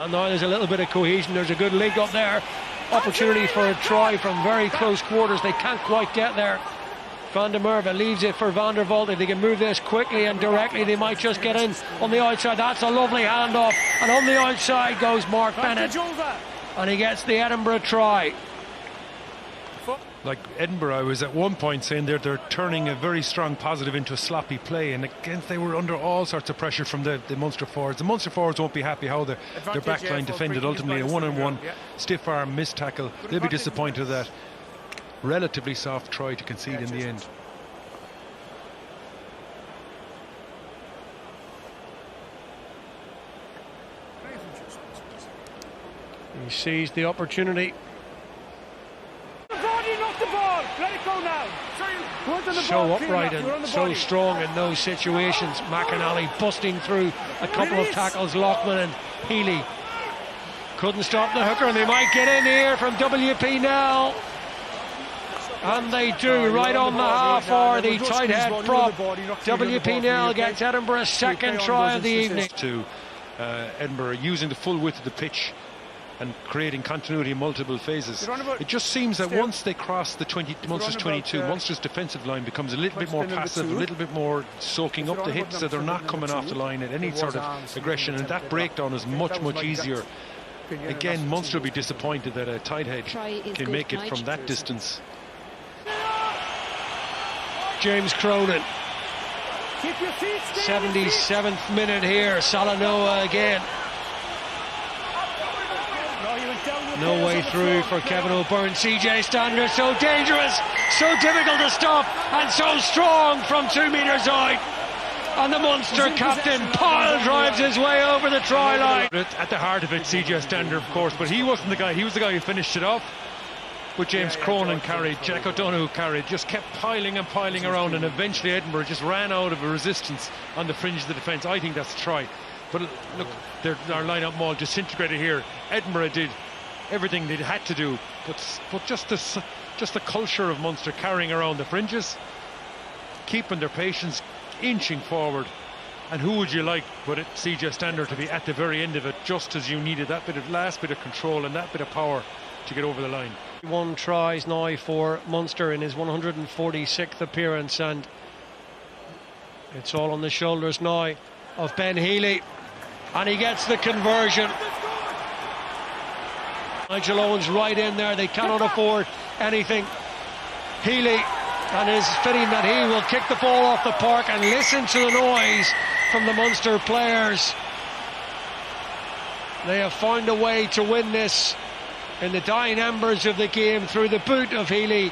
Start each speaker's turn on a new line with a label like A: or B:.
A: And now there's a little bit of cohesion. There's a good link up there. Opportunity for a try from very close quarters. They can't quite get there. Van der Merwe leaves it for Van der Vault. If they can move this quickly and directly, they might just get in on the outside. That's a lovely handoff. And on the outside goes Mark Bennett. And he gets the Edinburgh try.
B: Like Edinburgh, I was at one point saying they're turning a very strong positive into a sloppy play, and again they were under all sorts of pressure from the Munster forwards. The Munster forwards won't be happy how their backline defended ultimately. A one-on-one stiff arm missed tackle. They'll be disappointed with that relatively soft try to concede in the end.
A: He sees the opportunity. So upright and so strong in those situations. McInally busting through a couple of tackles. Lockman and Healy couldn't stop the hooker, and they might get in here from WP now. And they do, right on the half hour, the tight head prop. WP now gets Edinburgh's second try of the evening.
B: To Edinburgh using the full width of the pitch and creating continuity in multiple phases. It just seems that once they cross the Munster's 22, Munster's defensive line becomes a little bit more passive, a little bit more soaking up the hits, so they're not coming off the line at any sort of aggression, and that breakdown is much easier. Again, Munster will be disappointed that a tight head can make it from that distance.
A: James Cronin, 77th minute here. Salanoa again. No way through for Kevin O'Byrne. CJ Stander, so dangerous, so difficult to stop, and so strong from 2 metres out. And the Munster captain, Paul, drives his way over the try line.
B: At the heart of it, CJ Stander, of course, but he wasn't the guy. He was the guy who finished it off. But James Cronin carried, Jack O'Donoghue carried, just kept piling and piling around, and eventually Edinburgh just ran out of a resistance on the fringe of the defence. I think that's a try. But look, our line-up maul disintegrated here. Edinburgh did everything they had to do, but just the culture of Munster carrying around the fringes, keeping their patience, inching forward. And who would you like but CJ Stander to be at the very end of it, just as you needed that last bit of control and that bit of power to get over the line.
A: 1 tries now for Munster in his 146th appearance, and it's all on the shoulders now of Ben Healy, and he gets the conversion. Nigel Owens right in there. They cannot afford anything. Healy, and it is fitting that he will kick the ball off the park, and listen to the noise from the Munster players. They have found a way to win this in the dying embers of the game through the boot of Healy.